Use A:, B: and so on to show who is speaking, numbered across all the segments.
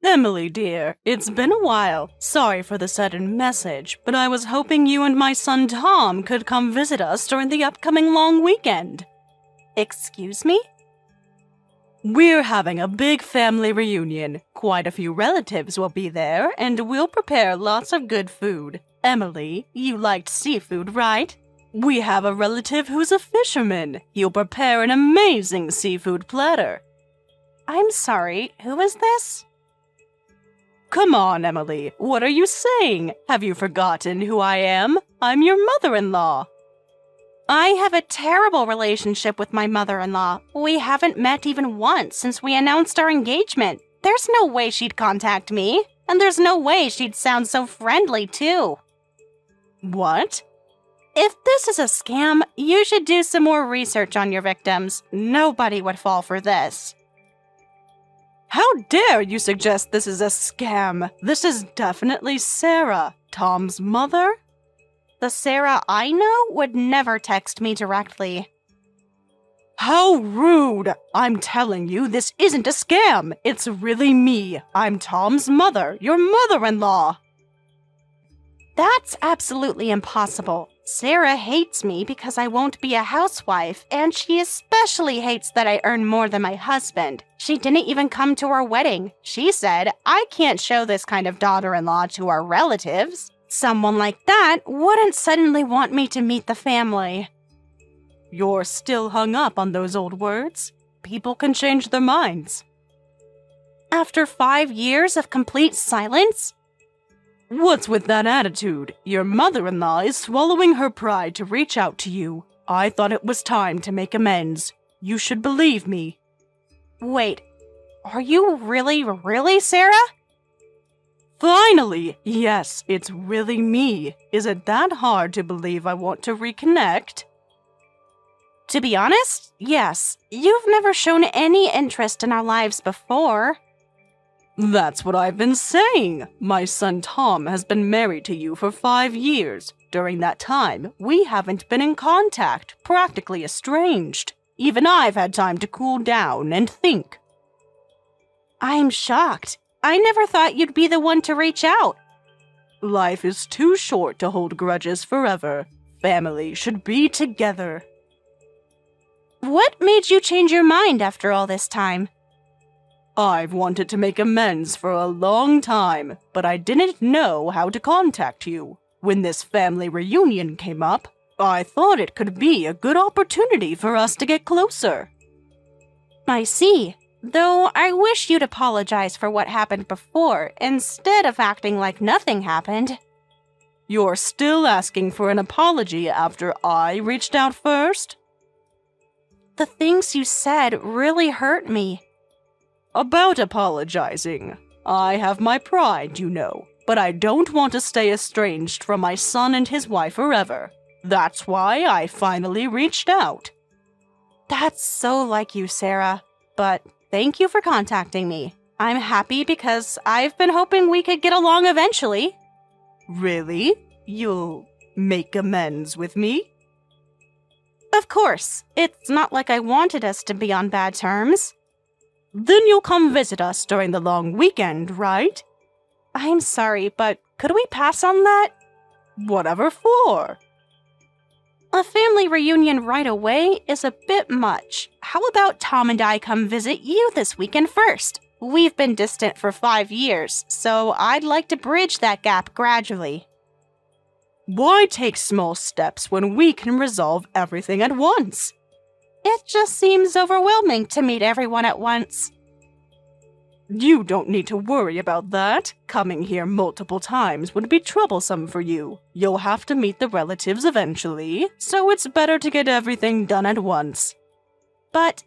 A: Emily, dear, it's been a while. Sorry for the sudden message, but I was hoping you and my son Tom could come visit us during the upcoming long weekend. Excuse me? We're having a big family reunion. Quite a few relatives will be there, and we'll prepare lots of good food. Emily, you liked seafood, right? We have a relative who's a fisherman. He'll prepare an amazing seafood platter. I'm sorry, who is this? Come on, Emily, what are you saying? Have you forgotten who I am? I'm your mother-in-law. I have a terrible relationship with my mother-in-law. We haven't met even once since we announced our engagement. There's no way she'd contact me, and there's no way she'd sound so friendly, too. What? If this is a scam, you should do some more research on your victims. Nobody would fall for this. How dare you suggest this is a scam? This is definitely Sarah, Tom's mother. The Sarah I know would never text me directly. How rude! I'm telling you, this isn't a scam. It's really me. I'm Tom's mother, your mother-in-law. That's absolutely impossible. Sarah hates me because I won't be a housewife, and she especially hates that I earn more than my husband. She didn't even come to our wedding. She said, I can't show this kind of daughter-in-law to our relatives. Someone like that wouldn't suddenly want me to meet the family. You're still hung up on those old words? People can change their minds. After 5 years of complete silence? What's with that attitude? Your mother-in-law is swallowing her pride to reach out to you. I thought it was time to make amends. You should believe me. Wait, are you really Sarah? Finally! Yes, it's really me. Is it that hard to believe I want to reconnect? To be honest, yes. You've never shown any interest in our lives before. That's what I've been saying. My son Tom has been married to you for 5 years. During that time, we haven't been in contact, practically estranged. Even I've had time to cool down and think. I'm shocked. I never thought you'd be the one to reach out. Life is too short to hold grudges forever. Family should be together. What made you change your mind after all this time? I've wanted to make amends for a long time, but I didn't know how to contact you. When this family reunion came up, I thought it could be a good opportunity for us to get closer. I see. Though I wish you'd apologize for what happened before, instead of acting like nothing happened. You're still asking for an apology after I reached out first? The things you said really hurt me. About apologizing. I have my pride, you know, but I don't want to stay estranged from my son and his wife forever. That's why I finally reached out. That's so like you, Sarah, but thank you for contacting me. I'm happy because I've been hoping we could get along eventually. Really? You'll make amends with me? Of course. It's not like I wanted us to be on bad terms. Then you'll come visit us during the long weekend, right? I'm sorry, but could we pass on that? Whatever for? A family reunion right away is a bit much. How about Tom and I come visit you this weekend first? We've been distant for 5 years, so I'd like to bridge that gap gradually. Why take small steps when we can resolve everything at once? It just seems overwhelming to meet everyone at once. You don't need to worry about that. Coming here multiple times would be troublesome for you. You'll have to meet the relatives eventually, so it's better to get everything done at once. But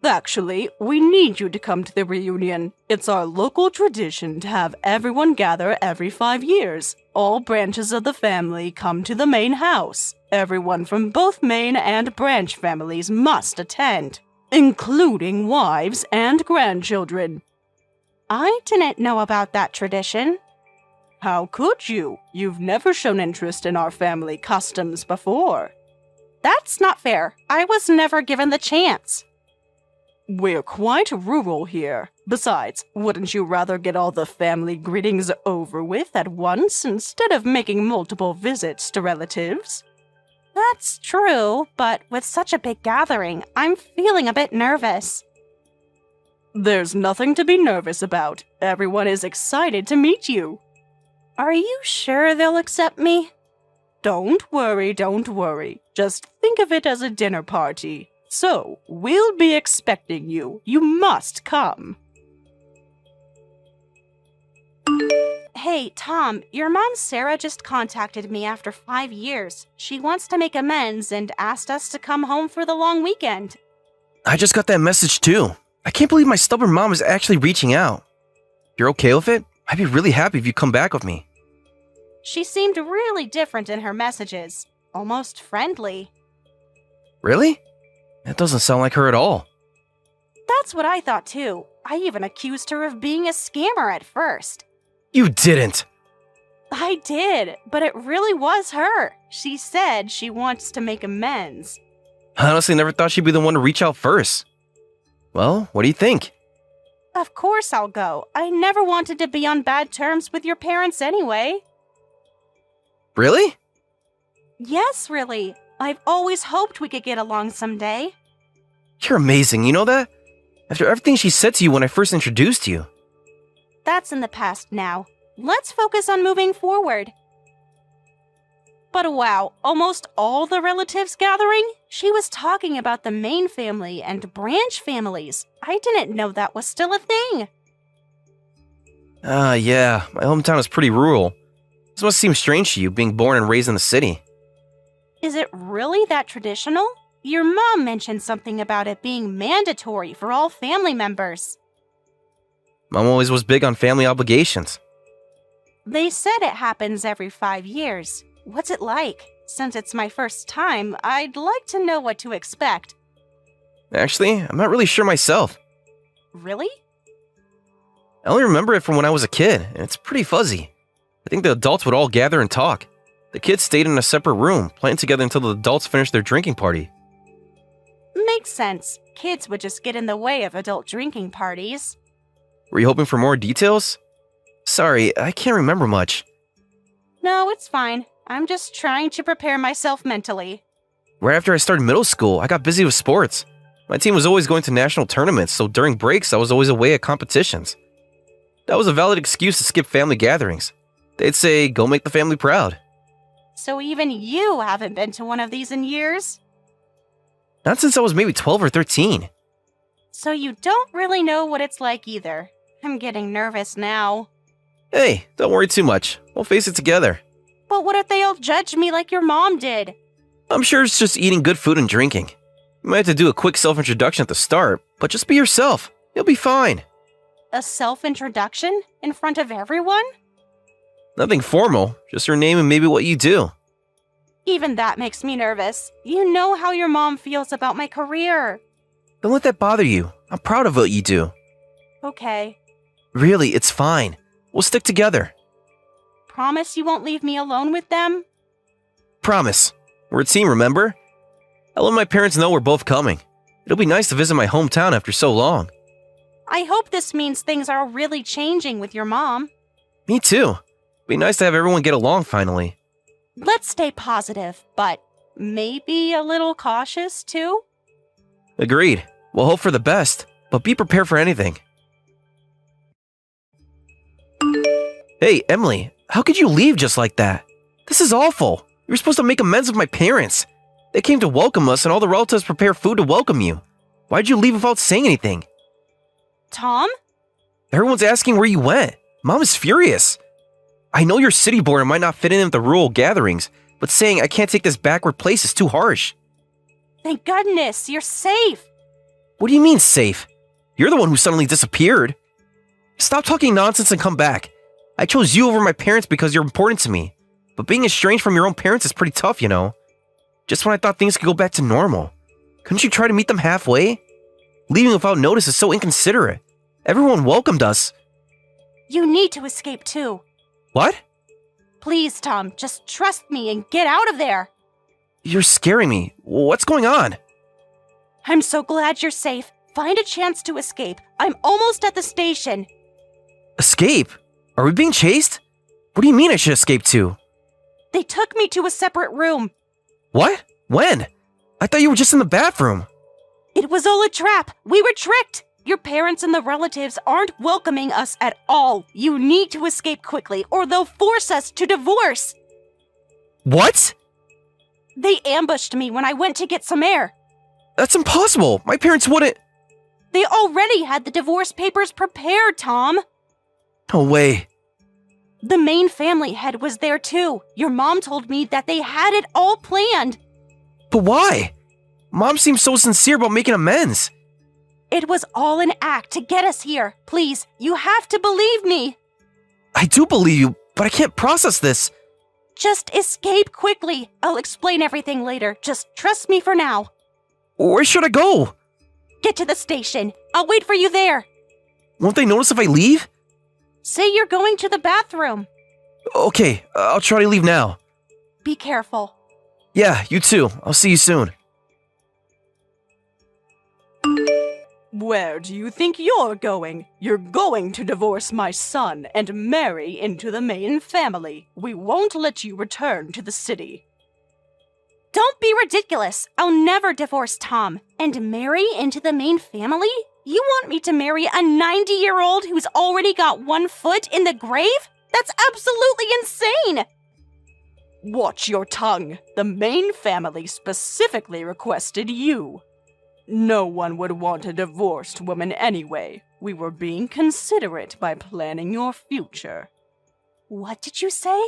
A: actually, we need you to come to the reunion. It's our local tradition to have everyone gather every 5 years. All branches of the family come to the main house. Everyone from both main and branch families must attend, including wives and grandchildren. I didn't know about that tradition. How could you? You've never shown interest in our family customs before. That's not fair. I was never given the chance. We're quite rural here. Besides, wouldn't you rather get all the family greetings over with at once instead of making multiple visits to relatives? That's true, but with such a big gathering, I'm feeling a bit nervous. There's nothing to be nervous about. Everyone is excited to meet you. Are you sure they'll accept me? Don't worry, don't worry. Just think of it as a dinner party. So, we'll be expecting you. You must come. Hey, Tom, your mom Sarah just contacted me after 5 years. She wants to make amends and asked us to come home for the long weekend.
B: I just got that message too. I can't believe my stubborn mom is actually reaching out. You're okay with it? I'd be really happy if you come back with me.
A: She seemed really different in her messages. Almost friendly.
B: Really? That doesn't sound like her at all.
A: That's what I thought too. I even accused her of being a scammer at first.
B: You didn't!
A: I did, but it really was her. She said she wants to make amends.
B: I honestly never thought she'd be the one to reach out first. Well, what do you think?
A: Of course I'll go. I never wanted to be on bad terms with your parents anyway.
B: Really?
A: Yes, really. I've always hoped we could get along someday.
B: You're amazing, you know that? After everything she said to you when I first introduced you.
A: That's in the past now. Let's focus on moving forward. But wow, almost all the relatives gathering? She was talking about the main family and branch families. I didn't know that was still a thing.
B: Yeah, my hometown is pretty rural. This must seem strange to you, being born and raised in the city.
A: Is it really that traditional? Your mom mentioned something about it being mandatory for all family members.
B: Mom always was big on family obligations.
A: They said it happens every 5 years. What's it like? Since it's my first time, I'd like to know what to expect.
B: Actually, I'm not really sure myself.
A: Really?
B: I only remember it from when I was a kid, and it's pretty fuzzy. I think the adults would all gather and talk. The kids stayed in a separate room, playing together until the adults finished their drinking party.
A: Makes sense. Kids would just get in the way of adult drinking parties.
B: Were you hoping for more details? Sorry, I can't remember much.
A: No, it's fine. I'm just trying to prepare myself mentally.
B: Right after I started middle school, I got busy with sports. My team was always going to national tournaments, so during breaks, I was always away at competitions. That was a valid excuse to skip family gatherings. They'd say, go make the family proud.
A: So even you haven't been to one of these in years?
B: Not since I was maybe 12 or 13.
A: So you don't really know what it's like either. I'm getting nervous now.
B: Hey, don't worry too much. We'll face it together.
A: But what if they all judge me like your mom did?
B: I'm sure it's just eating good food and drinking. You might have to do a quick self-introduction at the start, but just be yourself. You'll be fine.
A: A self-introduction? In front of everyone?
B: Nothing formal, just your name and maybe what you do.
A: Even that makes me nervous. You know how your mom feels about my career.
B: Don't let that bother you. I'm proud of what you do.
A: Okay.
B: Really, it's fine. We'll stick together.
A: Promise you won't leave me alone with them?
B: Promise. We're a team, remember? I'll let my parents know we're both coming. It'll be nice to visit my hometown after so long.
A: I hope this means things are really changing with your mom.
B: Me too. Be nice to have everyone get along finally.
A: Let's stay positive, but maybe a little cautious too?
B: Agreed. We'll hope for the best, but be prepared for anything. Hey, Emily, how could you leave just like that? This is awful. You were supposed to make amends with my parents. They came to welcome us and all the relatives prepared food to welcome you. Why'd you leave without saying anything?
A: Tom?
B: Everyone's asking where you went. Mom is furious. I know you're city born and might not fit in with the rural gatherings, but saying I can't take this backward place is too harsh.
A: Thank goodness, you're safe.
B: What do you mean safe? You're the one who suddenly disappeared. Stop talking nonsense and come back. I chose you over my parents because you're important to me. But being estranged from your own parents is pretty tough, you know. Just when I thought things could go back to normal. Couldn't you try to meet them halfway? Leaving without notice is so inconsiderate. Everyone welcomed us.
A: You need to escape too.
B: What?
A: Please, Tom, just trust me and get out of there.
B: You're scaring me. What's going on?
A: I'm so glad you're safe. Find a chance to escape. I'm almost at the station.
B: Escape? Are we being chased? What do you mean I should escape to?
A: They took me to a separate room.
B: What? When? I thought you were just in the bathroom.
A: It was all a trap. We were tricked. Your parents and the relatives aren't welcoming us at all. You need to escape quickly, or they'll force us to divorce.
B: What?
A: They ambushed me when I went to get some air.
B: That's impossible. My parents wouldn't.
A: They already had the divorce papers prepared, Tom.
B: No way.
A: The main family head was there too. Your mom told me that they had it all planned.
B: But why? Mom seems so sincere about making amends.
A: It was all an act to get us here. Please, you have to believe me.
B: I do believe you, but I can't process this.
A: Just escape quickly. I'll explain everything later. Just trust me for now.
B: Where should I go?
A: Get to the station. I'll wait for you there.
B: Won't they notice if I leave?
A: Say you're going to the bathroom.
B: Okay, I'll try to leave now.
A: Be careful.
B: Yeah, you too. I'll see you soon.
A: Where do you think you're going? You're going to divorce my son and marry into the main family. We won't let you return to the city. Don't be ridiculous. I'll never divorce Tom. And marry into the main family? You want me to marry a 90-year-old who's already got one foot in the grave? That's absolutely insane! Watch your tongue. The main family specifically requested you. No one would want a divorced woman anyway. We were being considerate by planning your future. What did you say?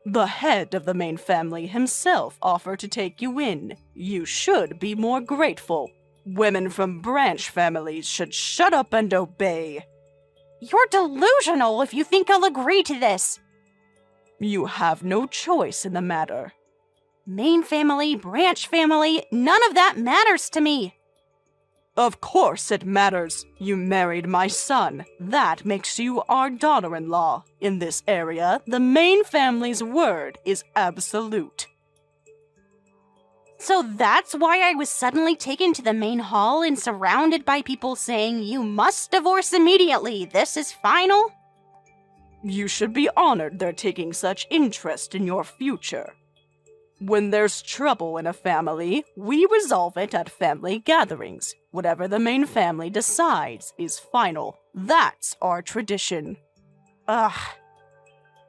A: The head of the main family himself offered to take you in. You should be more grateful. Women from branch families should shut up and obey. You're delusional if you think I'll agree to this. You have no choice in the matter. Main family, branch family, none of that matters to me. Of course it matters. You married my son. That makes you our daughter-in-law. In this area, the main family's word is absolute. So that's why I was suddenly taken to the main hall and surrounded by people saying, "You must divorce immediately. This is final." You should be honored they're taking such interest in your future. When there's trouble in a family, we resolve it at family gatherings. Whatever the main family decides is final. That's our tradition.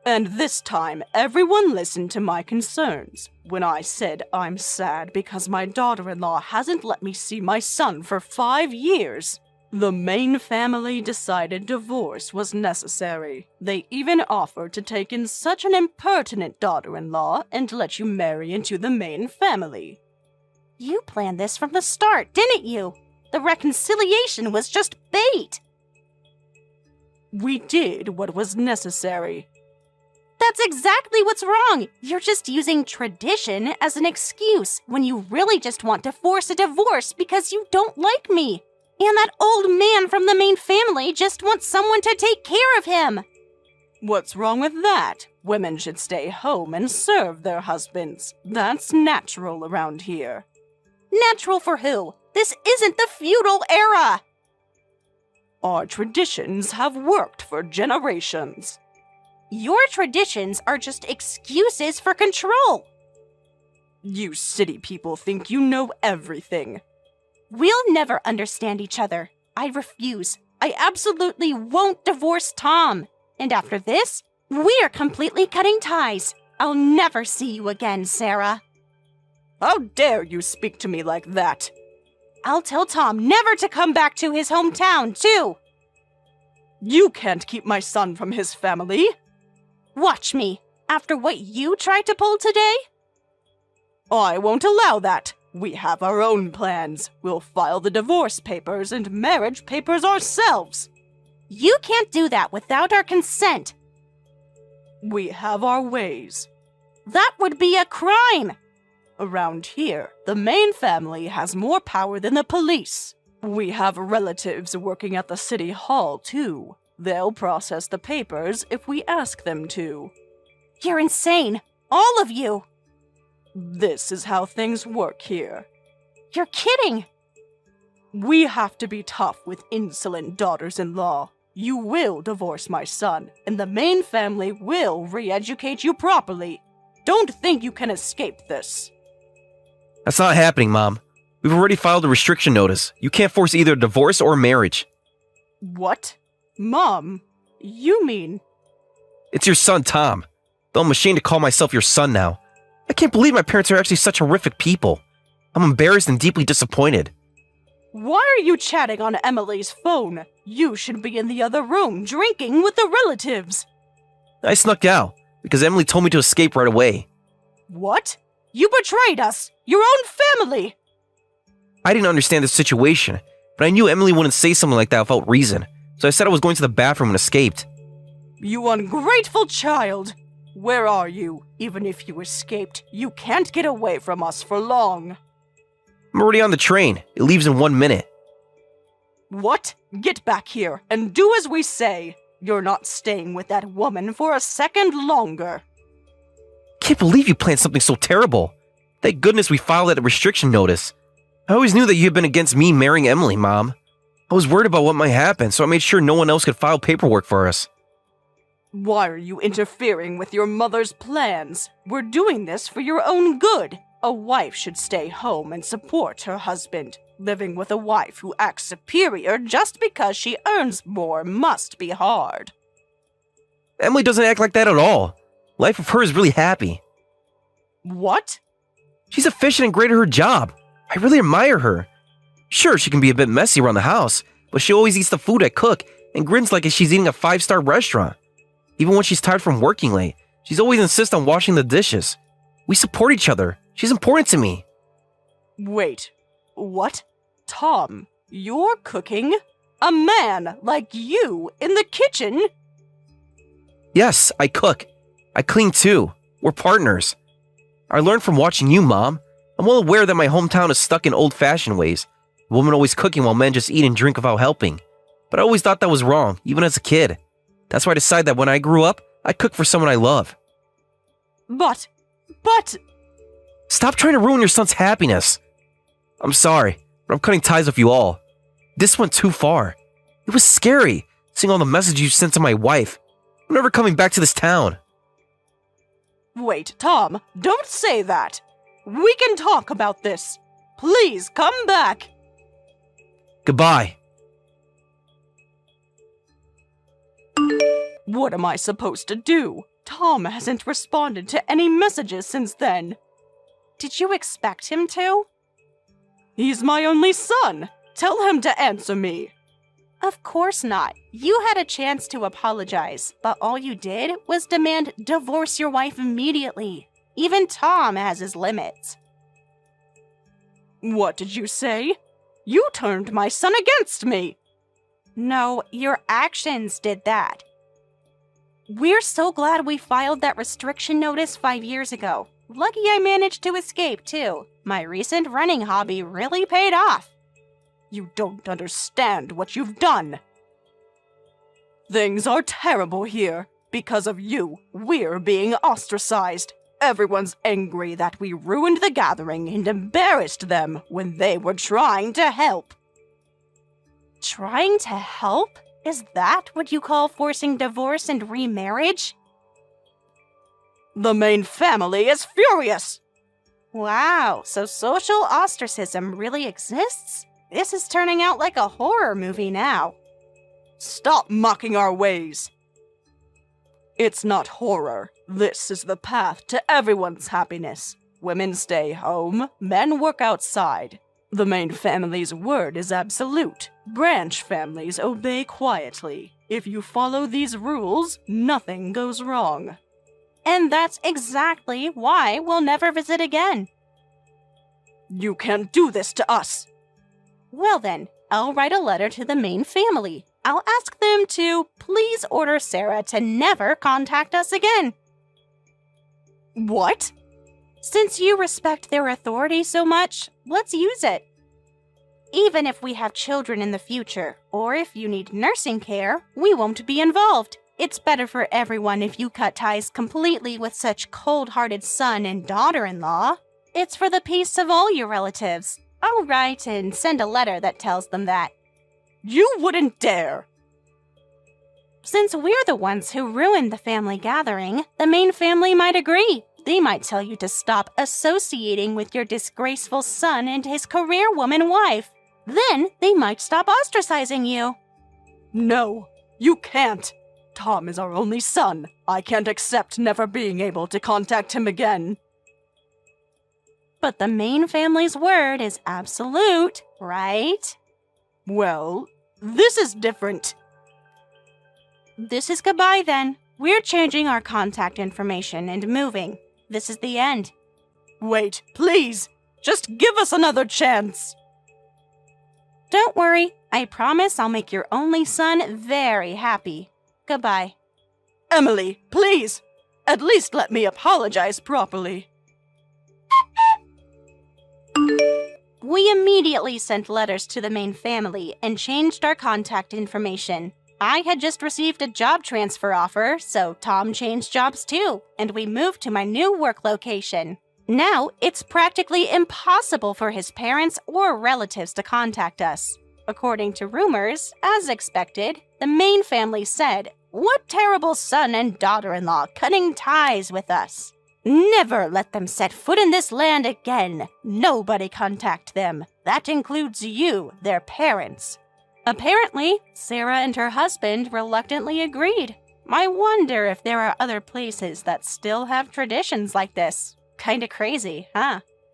A: And this time, everyone listened to my concerns. When I said I'm sad because my daughter-in-law hasn't let me see my son for 5 years, the main family decided divorce was necessary. They even offered to take in such an impertinent daughter-in-law and let you marry into the main family. You planned this from the start, didn't you? The reconciliation was just bait. We did what was necessary. That's exactly what's wrong. You're just using tradition as an excuse when you really just want to force a divorce because you don't like me. And that old man from the main family just wants someone to take care of him. What's wrong with that? Women should stay home and serve their husbands. That's natural around here. Natural for who? This isn't the feudal era. Our traditions have worked for generations. Your traditions are just excuses for control. You city people think you know everything. We'll never understand each other. I refuse. I absolutely won't divorce Tom. And after this, we're completely cutting ties. I'll never see you again, Sarah. How dare you speak to me like that? I'll tell Tom never to come back to his hometown, too. You can't keep my son from his family. Watch me. After what you tried to pull today? I won't allow that. We have our own plans. We'll file the divorce papers and marriage papers ourselves. You can't do that without our consent. We have our ways. That would be a crime. Around here, the main family has more power than the police. We have relatives working at the city hall, too. They'll process the papers if we ask them to. You're insane. All of you. This is how things work here. You're kidding. We have to be tough with insolent daughters-in-law. You will divorce my son, and the main family will re-educate you properly. Don't think you can escape this.
B: That's not happening, Mom. We've already filed a restriction notice. You can't force either a divorce or a marriage.
A: What? Mom, you mean...
B: It's your son, Tom. Though I'm ashamed to call myself your son now. I can't believe my parents are actually such horrific people. I'm embarrassed and deeply disappointed.
A: Why are you chatting on Emily's phone? You should be in the other room drinking with the relatives.
B: I snuck out because Emily told me to escape right away.
A: What? You betrayed us! Your own family!
B: I didn't understand the situation, but I knew Emily wouldn't say something like that without reason, so I said I was going to the bathroom and escaped.
A: You ungrateful child! Where are you? Even if you escaped, you can't get away from us for long.
B: I'm already on the train. It leaves in 1 minute.
A: What? Get back here and do as we say. You're not staying with that woman for a second longer.
B: Can't believe you planned something so terrible. Thank goodness we filed that restriction notice. I always knew that you had been against me marrying Emily, Mom. I was worried about what might happen, so I made sure no one else could file paperwork for us.
A: Why are you interfering with your mother's plans? We're doing this for your own good. A wife should stay home and support her husband. Living with a wife who acts superior just because she earns more must be hard.
B: Emily doesn't act like that at all. Life with her is really happy.
A: What?
B: She's efficient and great at her job. I really admire her. Sure, she can be a bit messy around the house, but she always eats the food I cook and grins like she's eating a 5-star restaurant. Even when she's tired from working late, she's always insists on washing the dishes. We support each other. She's important to me.
A: Wait, what? Tom, you're cooking? A man like you in the kitchen?
B: Yes, I cook. I clean too. We're partners. I learned from watching you, Mom. I'm well aware that my hometown is stuck in old-fashioned ways. Women always cooking while men just eat and drink without helping. But I always thought that was wrong, even as a kid. That's why I decided that when I grew up, I'd cook for someone I love.
A: But...
B: Stop trying to ruin your son's happiness. I'm sorry, but I'm cutting ties with you all. This went too far. It was scary, seeing all the messages you sent to my wife. I'm never coming back to this town.
A: Wait, Tom, don't say that. We can talk about this. Please come back.
B: Goodbye.
A: What am I supposed to do? Tom hasn't responded to any messages since then. Did you expect him to? He's my only son. Tell him to answer me. Of course not. You had a chance to apologize, but all you did was demand divorce your wife immediately. Even Tom has his limits. What did you say? You turned my son against me. No, your actions did that. We're so glad we filed that restriction notice 5 years ago. Lucky I managed to escape, too. My recent running hobby really paid off. You don't understand what you've done. Things are terrible here. Because of you, we're being ostracized. Everyone's angry that we ruined the gathering and embarrassed them when they were trying to help. Trying to help? Is that what you call forcing divorce and remarriage? The main family is furious! Wow, so social ostracism really exists? This is turning out like a horror movie now. Stop mocking our ways! It's not horror. This is the path to everyone's happiness. Women stay home, men work outside. The main family's word is absolute. Branch families obey quietly. If you follow these rules, nothing goes wrong. And that's exactly why we'll never visit again. You can't do this to us. Well then, I'll write a letter to the main family. I'll ask them to please order Sarah to never contact us again. What? Since you respect their authority so much, let's use it. Even if we have children in the future, or if you need nursing care, we won't be involved. It's better for everyone if you cut ties completely with such cold-hearted son and daughter-in-law. It's for the peace of all your relatives. I'll write and send a letter that tells them that.
C: You wouldn't dare!
A: Since we're the ones who ruined the family gathering, the main family might agree. They might tell you to stop associating with your disgraceful son and his career woman wife. Then they might stop ostracizing you.
C: No, you can't. Tom is our only son. I can't accept never being able to contact him again.
A: But the main family's word is absolute, right?
C: Well, this is different.
A: This is goodbye then. We're changing our contact information and moving. This is the end.
C: Wait, please. Just give us another chance.
A: Don't worry. I promise I'll make your only son very happy. Goodbye.
C: Emily, please. At least let me apologize properly.
A: We immediately sent letters to the main family and changed our contact information. I had just received a job transfer offer, so Tom changed jobs too, and we moved to my new work location. Now, it's practically impossible for his parents or relatives to contact us. According to rumors, as expected, the main family said, "What terrible son and daughter-in-law cutting ties with us. Never let them set foot in this land again. Nobody contact them. That includes you, their parents." Apparently, Sarah and her husband reluctantly agreed. I wonder if there are other places that still have traditions like this. Kinda crazy, huh?